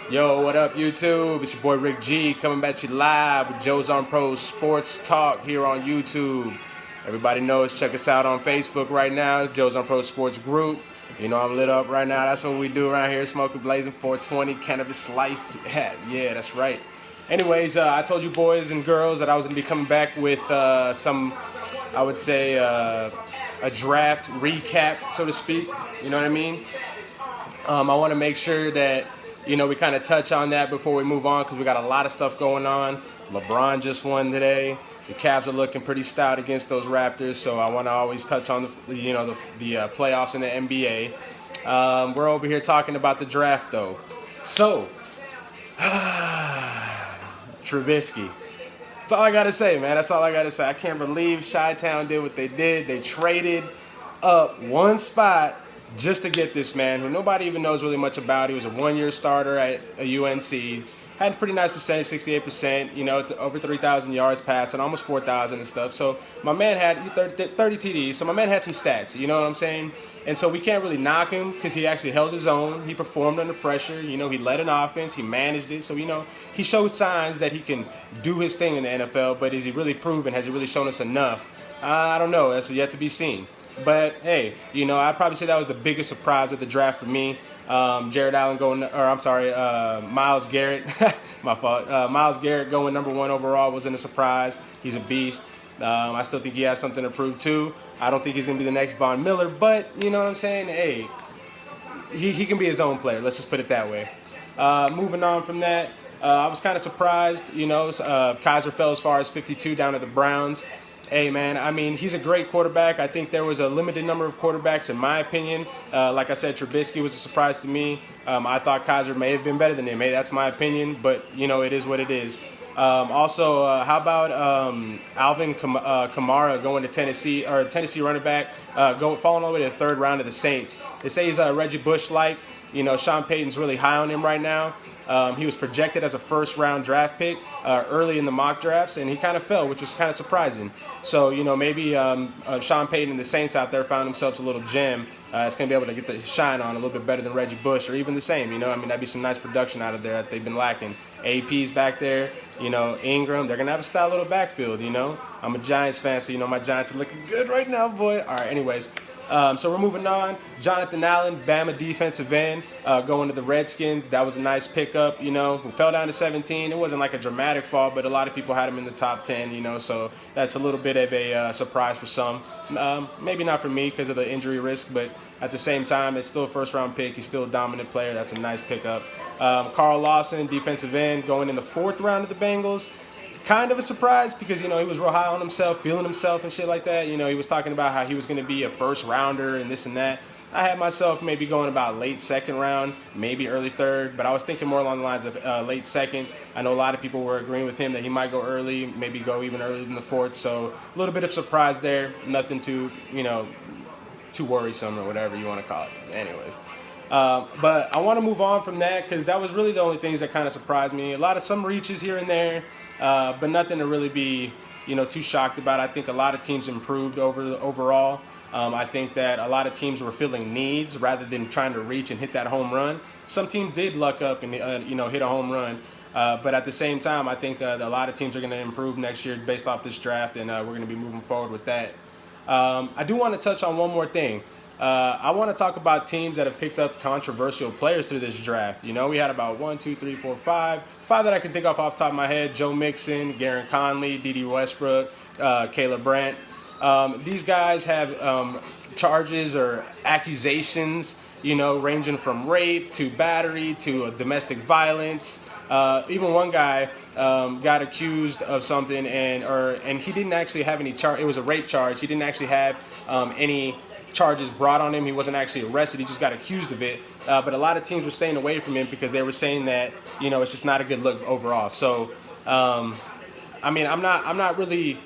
Yo, what up, YouTube? It's your boy Rick G coming at you live with Joe's on Pro Sports Talk here on YouTube. Everybody knows, check us out on Facebook right now, Joe's on Pro Sports Group. You know I'm lit up right now. That's what we do around here, smoking, blazing 420, cannabis life. Yeah, that's right. Anyways, I told you boys and girls that I was going to be coming back with some, I would say, a draft recap, so to speak. You know what I mean? I want to make sure that we kind of touch on that before we move on because we got a lot of stuff going on. LeBron just won today. The Cavs are looking pretty stout against those Raptors, so I want to always touch on the playoffs in the NBA. We're over here talking about the draft though. So Trubisky. That's all I gotta say, man. That's all I gotta say. I can't believe Chi-Town did what they did. They traded up one spot just to get this man who nobody even knows really much about. He was a one-year starter at a UNC. Had a pretty nice percentage, 68%, over 3,000 yards passing, almost 4,000 and stuff. So my man had 30 TDs, so my man had some stats, you know what I'm saying? And so we can't really knock him because he actually held his own. He performed under pressure. He led an offense. He managed it. So, he showed signs that he can do his thing in the NFL, but is he really proven? Has he really shown us enough? I don't know. That's yet to be seen. But hey, I'd probably say that was the biggest surprise of the draft for me. Jared Allen Myles Garrett, my fault. Myles Garrett going number one overall wasn't a surprise. He's a beast. I still think he has something to prove too. I don't think he's going to be the next Von Miller, but you know what I'm saying? Hey, he can be his own player. Let's just put it that way. Moving on from that, I was kind of surprised. Kaiser fell as far as 52 down to the Browns. Hey, man, I mean, he's a great quarterback. I think there was a limited number of quarterbacks, in my opinion. Like I said, Trubisky was a surprise to me. I thought Kaiser may have been better than him. Hey, that's my opinion, but, it is what it is. Also, how about Alvin Kamara going to Tennessee, or Tennessee running back, falling all the way to the third round of the Saints? They say he's Reggie Bush-like. Sean Payton's really high on him right now. He was projected as a first-round draft pick early in the mock drafts, and he kind of fell, which was kind of surprising. So, maybe Sean Payton and the Saints out there found themselves a little gem. It's going to be able to get the shine on a little bit better than Reggie Bush, or even the same. That'd be some nice production out of there that they've been lacking. AP's back there, Ingram. They're going to have a style little backfield, I'm a Giants fan, so, my Giants are looking good right now, boy. All right, anyways. So we're moving on. Jonathan Allen, Bama defensive end, going to the Redskins. That was a nice pickup, who fell down to 17. It wasn't like a dramatic fall, but a lot of people had him in the top 10, so that's a little bit of a surprise for some. Maybe not for me because of the injury risk, but at the same time, it's still a first-round pick. He's still a dominant player. That's a nice pickup. Carl Lawson, defensive end, going in the fourth round of the Bengals. Kind of a surprise because, he was real high on himself, feeling himself and shit like that. He was talking about how he was going to be a first rounder and this and that. I had myself maybe going about late second round, maybe early third, but I was thinking more along the lines of late second. I know a lot of people were agreeing with him that he might go early, maybe go even earlier than the fourth. So a little bit of surprise there. Nothing too, too worrisome or whatever you want to call it. Anyways. But I want to move on from that because that was really the only things that kind of surprised me. Some reaches here and there, but nothing to really be, too shocked about. I think a lot of teams improved overall. I think that a lot of teams were filling needs rather than trying to reach and hit that home run. Some teams did luck up and hit a home run. But at the same time, I think a lot of teams are going to improve next year based off this draft, and we're going to be moving forward with that. I do want to touch on one more thing. I want to talk about teams that have picked up controversial players through this draft. We had about 5 that I can think of off the top of my head. Joe Mixon, Garen Conley, D.D. Westbrook, Caleb Brandt. These guys have charges or accusations, ranging from rape to battery to domestic violence. Even one guy got accused of something, and he didn't actually have any charge. It was a rape charge. He didn't actually have any charges brought on him. He wasn't actually arrested. He just got accused of it. But a lot of teams were staying away from him because they were saying that it's just not a good look overall. So, I mean, I'm not really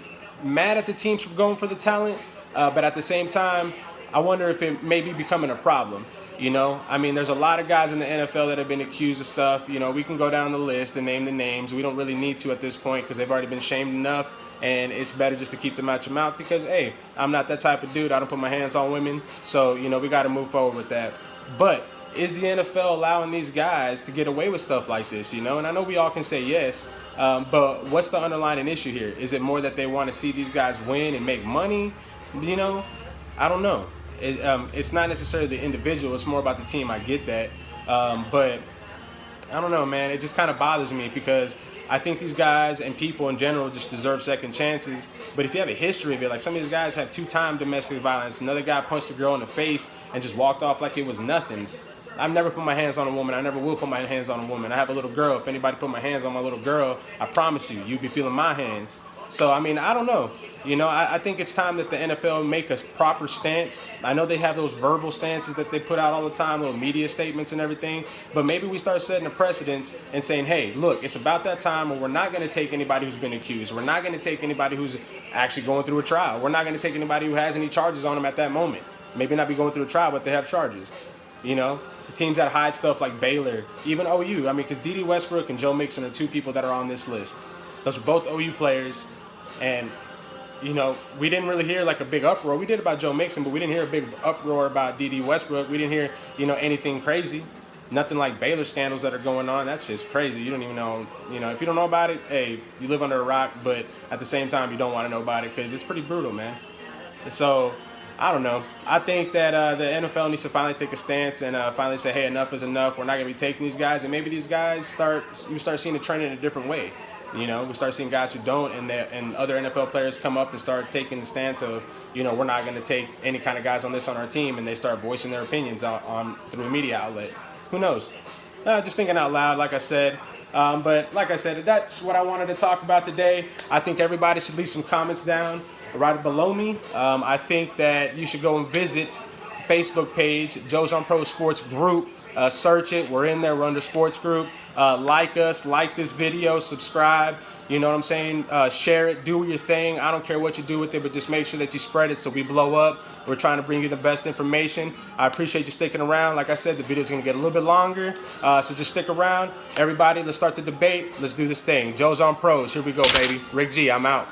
mad at the teams for going for the talent, but at the same time, I wonder if it may be becoming a problem. I mean, there's a lot of guys in the NFL that have been accused of stuff. We can go down the list and name the names. We don't really need to at this point because they've already been shamed enough. And it's better just to keep them out your mouth because, hey, I'm not that type of dude. I don't put my hands on women. So, we got to move forward with that. But is the NFL allowing these guys to get away with stuff like this, you know? And I know we all can say yes, but what's the underlying issue here? Is it more that they want to see these guys win and make money? You know, I don't know. It's not necessarily the individual, it's more about the team. I get that. But I don't know, man. It just kind of bothers me because I think these guys and people in general just deserve second chances. But if you have a history of it, like some of these guys have 2-time domestic violence. Another guy punched a girl in the face and just walked off like it was nothing. I've never put my hands on a woman. I never will put my hands on a woman. I have a little girl. If anybody put my hands on my little girl, I promise you, you'd be feeling my hands. So, I mean, I don't know. You know, I think it's time that the NFL make a proper stance. I know they have those verbal stances that they put out all the time, little media statements and everything. But maybe we start setting a precedence and saying, hey, look, it's about that time where we're not going to take anybody who's been accused. We're not going to take anybody who's actually going through a trial. We're not going to take anybody who has any charges on them at that moment. Maybe not be going through a trial, but they have charges. You know, the teams that hide stuff like Baylor, even OU. I mean, because D.D. Westbrook and Joe Mixon are 2 people that are on this list. Those are both OU players. And, you know, we didn't really hear like a big uproar. We did about Joe Mixon, but we didn't hear a big uproar about D.D. Westbrook. We didn't hear, you know, anything crazy. Nothing like Baylor scandals that are going on. That's just crazy. You don't even know, you know, if you don't know about it, hey, you live under a rock. But at the same time, you don't want to know about it because it's pretty brutal, man. So, I don't know. I think that the NFL needs to finally take a stance and finally say, hey, enough is enough. We're not going to be taking these guys. And maybe these guys start seeing the trend in a different way. You know, we start seeing guys who don't, and other NFL players come up and start taking the stance of, you know, we're not going to take any kind of guys on this on our team, and they start voicing their opinions on through a media outlet. Who knows? Just thinking out loud, like I said. But like I said, that's what I wanted to talk about today. I think everybody should leave some comments down right below me. I think that you should go and visit Facebook page, Joe's on Pro Sports Group. Search it. We're in there. We're under Sports Group. Like us. Like this video. Subscribe. You know what I'm saying? Share it. Do your thing. I don't care what you do with it, but just make sure that you spread it so we blow up. We're trying to bring you the best information. I appreciate you sticking around. Like I said, the video's going to get a little bit longer, so just stick around. Everybody, let's start the debate. Let's do this thing. Joe's on Pros. Here we go, baby. Rick G, I'm out.